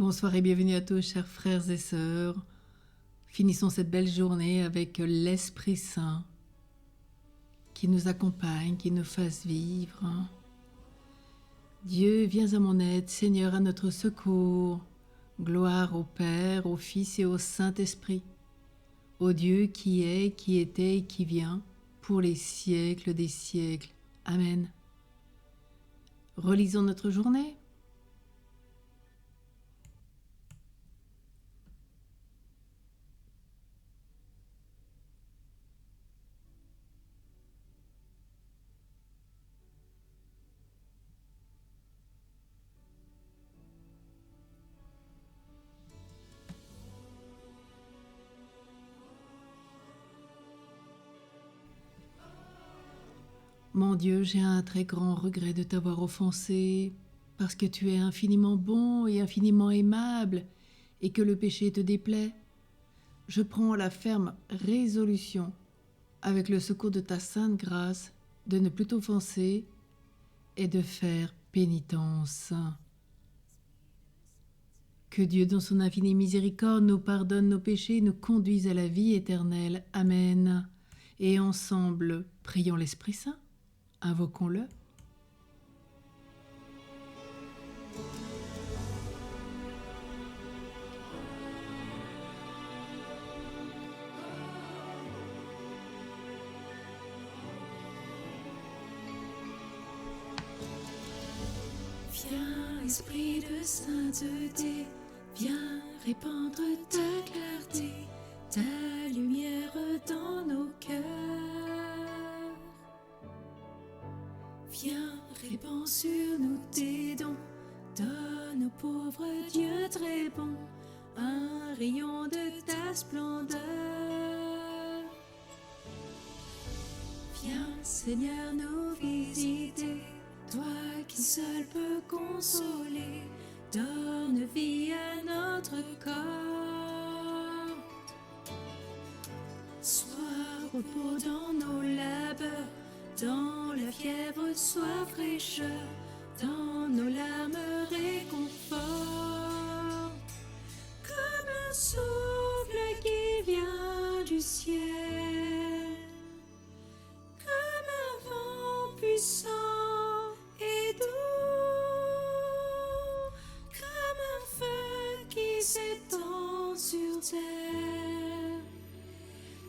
Bonsoir et bienvenue à tous, chers frères et sœurs. Finissons cette belle journée avec l'Esprit Saint qui nous accompagne, qui nous fasse vivre. Dieu, viens à mon aide, Seigneur, à notre secours. Gloire au Père, au Fils et au Saint-Esprit, au Dieu qui est, qui était et qui vient, pour les siècles des siècles. Amen. Relisons notre journée. Mon Dieu, j'ai un très grand regret de t'avoir offensé, parce que tu es infiniment bon et infiniment aimable, et que le péché te déplaît. Je prends la ferme résolution, avec le secours de ta sainte grâce, de ne plus t'offenser et de faire pénitence. Que Dieu, dans son infinie miséricorde, nous pardonne nos péchés et nous conduise à la vie éternelle. Amen. Et ensemble, prions l'Esprit Saint. Invoquons-le. Viens, Esprit de sainteté, viens répandre ta clarté, ta lumière dans nos cœurs. Viens, répands sur nous tes dons, donne au pauvre Dieu très bon, un rayon de ta splendeur. Viens, Seigneur, nous visiter, toi qui seul peux consoler, donne vie à notre corps. Sois repos dans nos labeurs, dans la fièvre sois fraîcheur, dans nos larmes réconfort. Comme un souffle qui vient du ciel, comme un vent puissant et doux, comme un feu qui s'étend sur terre.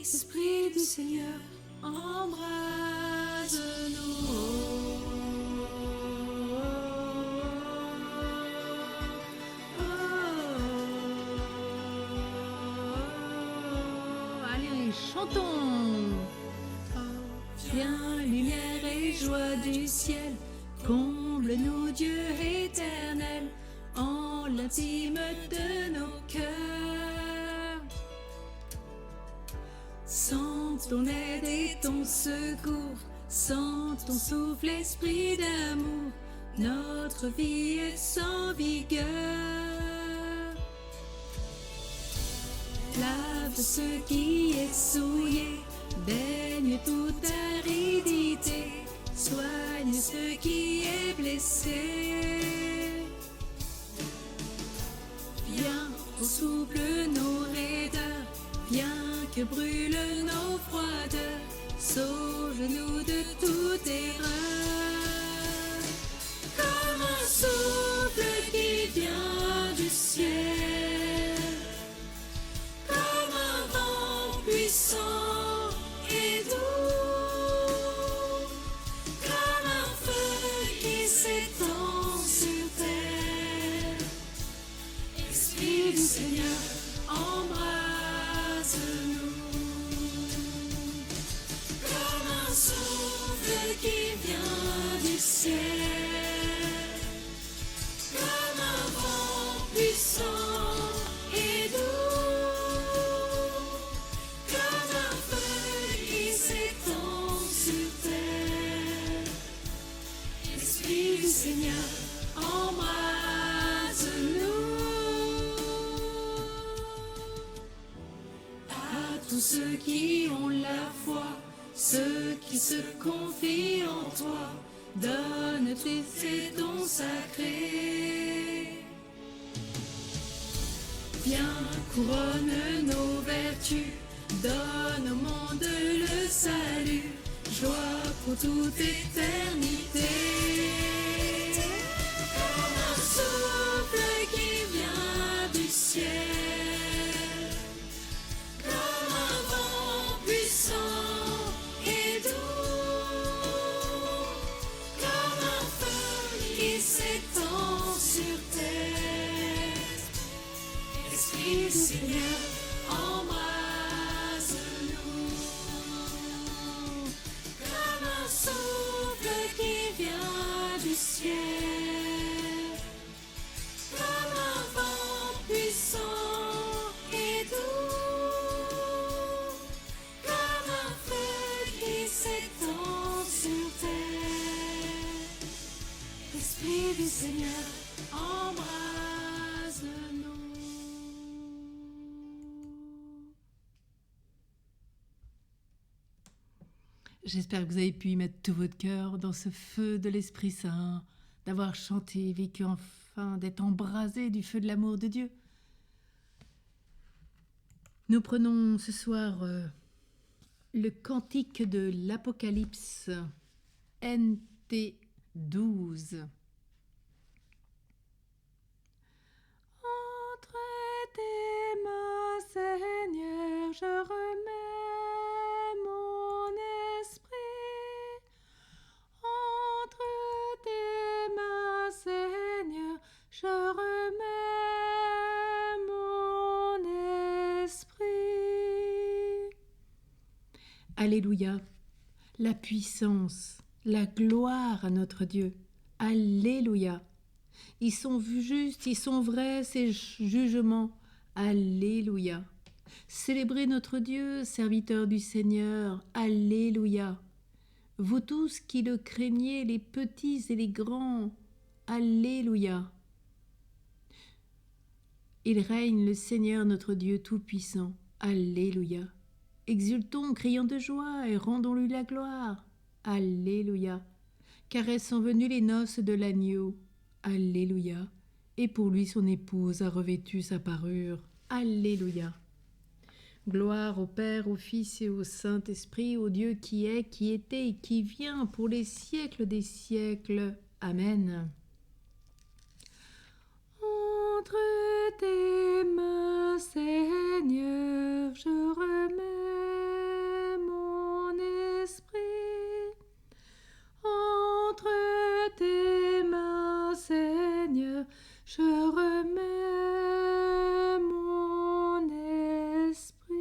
Esprit du Seigneur, embrase-nous. Allez, chantons. Viens, lumière et joie du ciel, comble-nous, Dieu éternel, en l'intime de nos cœurs. Sans ton aide et ton secours, sans ton souffle, esprit d'amour, notre vie est sans vigueur. Lave ce qui est souillé, baigne toute aridité, soigne ce qui est blessé. Viens, souffle nos raideurs, viens que brûlent nos froideurs, sauve-nous de toute erreur. Comme un souffle qui vient du ciel, comme un vent puissant et doux, comme un feu qui s'étend sur terre. Esprit du Seigneur, embrase-nous. Comme un souffle qui vient du ciel, comme un vent puissant et doux, comme un feu qui s'étend sur terre. Esprit du Seigneur, embrase-nous. À tous ceux qui ont la foi, ceux qui se confient en toi, donne tous ces dons sacrés. Viens, couronne nos vertus, donne au monde le salut, joie pour toute éternité. Comme un souffle qui vient du ciel, comme un vent puissant et doux, comme un feu qui s'étend sur terre. Esprit du Seigneur, embrase-nous, comme un souffle qui vient du ciel, comme un vent puissant et doux, comme un feu qui s'étend sur terre. Esprit du Seigneur, embrase-nous. J'espère que vous avez pu y mettre tout votre cœur dans ce feu de l'Esprit Saint, d'avoir chanté, vécu enfin, d'être embrasé du feu de l'amour de Dieu. Nous prenons ce soir le cantique de l'Apocalypse, NT 12. Entre tes mains, Seigneur, je remets mon esprit. Entre tes mains, Seigneur, je remets mon esprit. Alléluia, la puissance, la gloire à notre Dieu. Alléluia. Ils sont justes, ils sont vrais, ces jugements. Alléluia. Célébrez notre Dieu, serviteurs du Seigneur. Alléluia. Vous tous qui le craignez, les petits et les grands. Alléluia. Il règne le Seigneur notre Dieu Tout-Puissant. Alléluia. Exultons, crions de joie et rendons-lui la gloire. Alléluia. Car elles sont venues les noces de l'agneau. Alléluia. Et pour lui son épouse a revêtu sa parure. Alléluia. Gloire au Père, au Fils et au Saint-Esprit, au Dieu qui est, qui était et qui vient pour les siècles des siècles. Amen. Entre tes mains, Seigneur, je remets mon esprit. Entre tes mains, Seigneur, je remets mon esprit.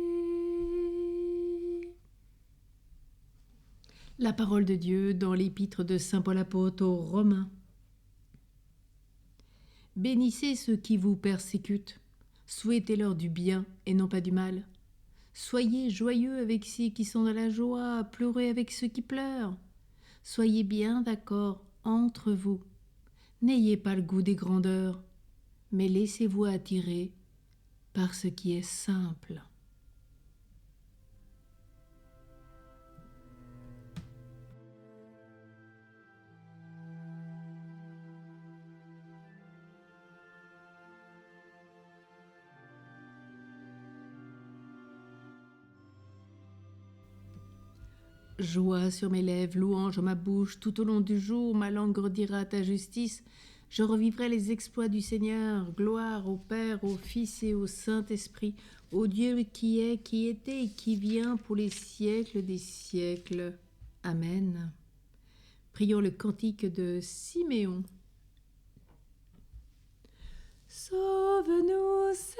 La parole de Dieu dans l'épître de saint Paul apôtre aux Romains. Bénissez ceux qui vous persécutent, souhaitez-leur du bien et non pas du mal. Soyez joyeux avec ceux qui sont dans la joie, pleurez avec ceux qui pleurent. Soyez bien d'accord entre vous. N'ayez pas le goût des grandeurs, mais laissez-vous attirer par ce qui est simple. Joie sur mes lèvres, louange ma bouche, tout au long du jour, ma langue redira ta justice. Je revivrai les exploits du Seigneur. Gloire au Père, au Fils et au Saint-Esprit, au Dieu qui est, qui était et qui vient pour les siècles des siècles. Amen. Prions le cantique de Siméon. Sauve-nous, Seigneur,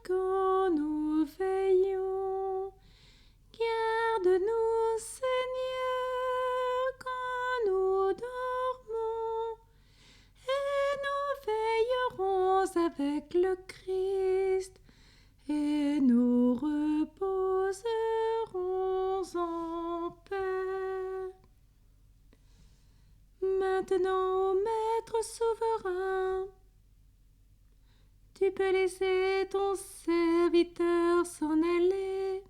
quand nous veillons. Garde-nous, Seigneur, quand nous dormons, et nous veillerons avec le Christ, et nous reposerons en paix. Maintenant, ô Maître souverain, tu peux laisser ton serviteur s'en aller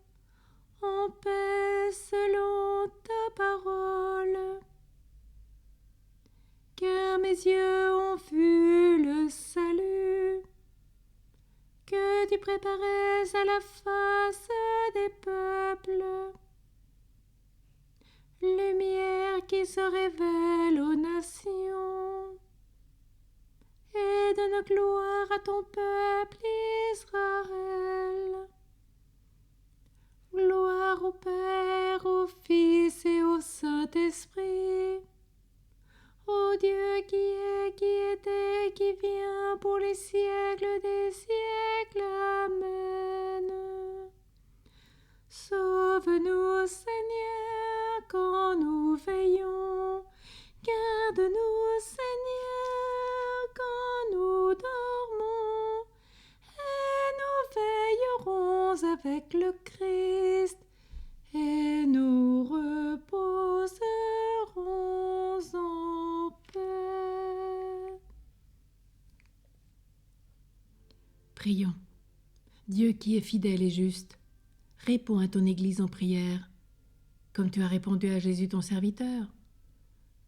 en paix selon ta parole. Car mes yeux ont vu le salut que tu préparais à la face des peuples. Lumière qui se révèle aux nations, et donne gloire à ton peuple Israël. Gloire au Père, au Fils et au Saint-Esprit, au Dieu qui est, qui était, qui vient pour les siècles des siècles. Amen. Sauve-nous, Seigneur, quand nous veillons. Garde-nous, Seigneur, quand nous dormons. Et nous veillerons avec le Christ, et nous reposerons en paix. Prions. Dieu qui est fidèle et juste, réponds à ton Église en prière, comme tu as répondu à Jésus ton serviteur.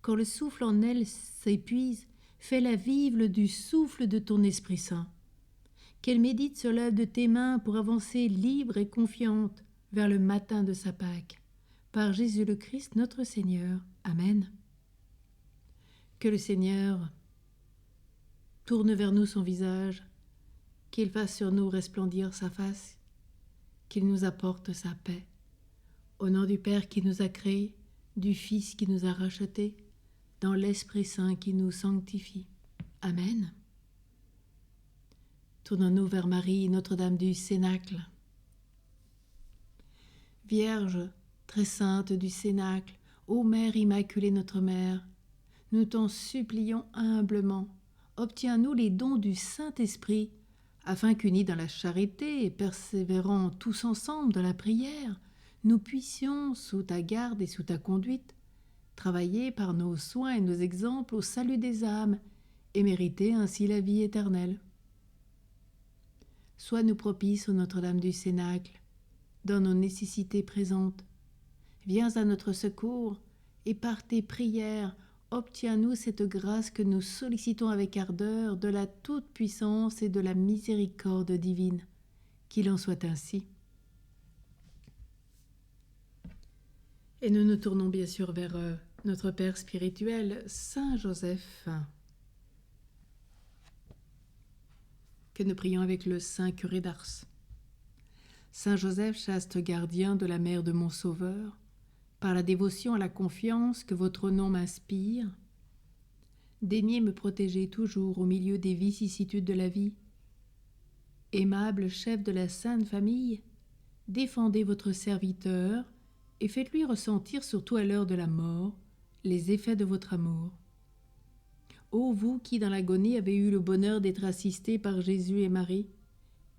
Quand le souffle en elle s'épuise, fais-la vivre du souffle de ton Esprit Saint. Qu'elle médite sur l'œuvre de tes mains pour avancer libre et confiante vers le matin de sa Pâque. Par Jésus le Christ notre Seigneur. Amen. Que le Seigneur tourne vers nous son visage, qu'il fasse sur nous resplendir sa face, qu'il nous apporte sa paix. Au nom du Père qui nous a créés, du Fils qui nous a rachetés, dans l'Esprit Saint qui nous sanctifie. Amen. Tournons-nous vers Marie, Notre-Dame du Cénacle. Vierge très sainte du Cénacle, ô Mère Immaculée notre Mère, nous t'en supplions humblement, obtiens-nous les dons du Saint-Esprit, afin qu'unis dans la charité et persévérant tous ensemble dans la prière, nous puissions, sous ta garde et sous ta conduite, travailler par nos soins et nos exemples au salut des âmes et mériter ainsi la vie éternelle. Sois-nous propice, ô Notre-Dame du Cénacle, dans nos nécessités présentes. Viens à notre secours et par tes prières, obtiens-nous cette grâce que nous sollicitons avec ardeur de la toute-puissance et de la miséricorde divine. Qu'il en soit ainsi. Et nous nous tournons bien sûr vers notre Père spirituel, Saint Joseph, que nous prions avec le Saint curé d'Ars. Saint Joseph, chaste gardien de la mère de mon Sauveur, par la dévotion et la confiance que votre nom m'inspire, daignez me protéger toujours au milieu des vicissitudes de la vie. Aimable chef de la Sainte Famille, défendez votre serviteur et faites-lui ressentir, surtout à l'heure de la mort, les effets de votre amour. Ô vous qui, dans l'agonie, avez eu le bonheur d'être assistés par Jésus et Marie,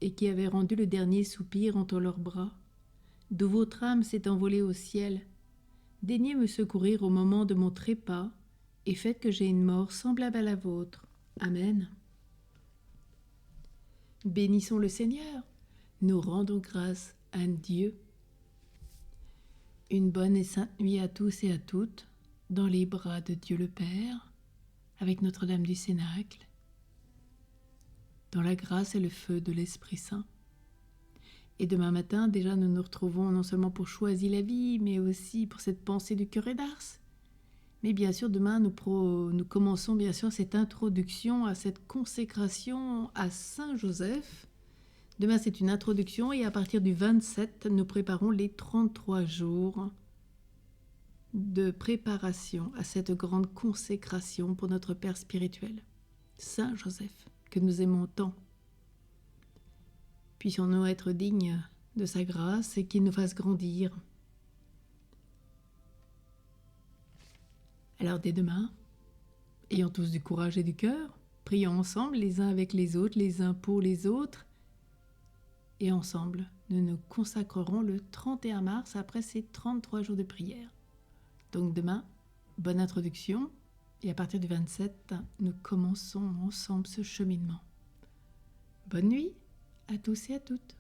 et qui avez rendu le dernier soupir entre leurs bras, d'où votre âme s'est envolée au ciel, daignez me secourir au moment de mon trépas, et faites que j'aie une mort semblable à la vôtre. Amen. Bénissons le Seigneur, nous rendons grâce à Dieu. Une bonne et sainte nuit à tous et à toutes, dans les bras de Dieu le Père, avec Notre-Dame du Cénacle, dans la grâce et le feu de l'Esprit Saint. Et demain matin, déjà, nous nous retrouvons non seulement pour choisir la vie, mais aussi pour cette pensée du curé d'Ars. Mais bien sûr, demain, nous commençons bien sûr cette introduction à cette consécration à Saint Joseph. Demain, c'est une introduction et à partir du 27, nous préparons les 33 jours de préparation à cette grande consécration pour notre Père spirituel, Saint Joseph, que nous aimons tant. Puissions-nous être dignes de sa grâce et qu'il nous fasse grandir. Alors dès demain, ayons tous du courage et du cœur, prions ensemble les uns avec les autres, les uns pour les autres, et ensemble, nous nous consacrerons le 31 mars après ces 33 jours de prière. Donc demain, bonne introduction, et à partir du 27, nous commençons ensemble ce cheminement. Bonne nuit à tous et à toutes.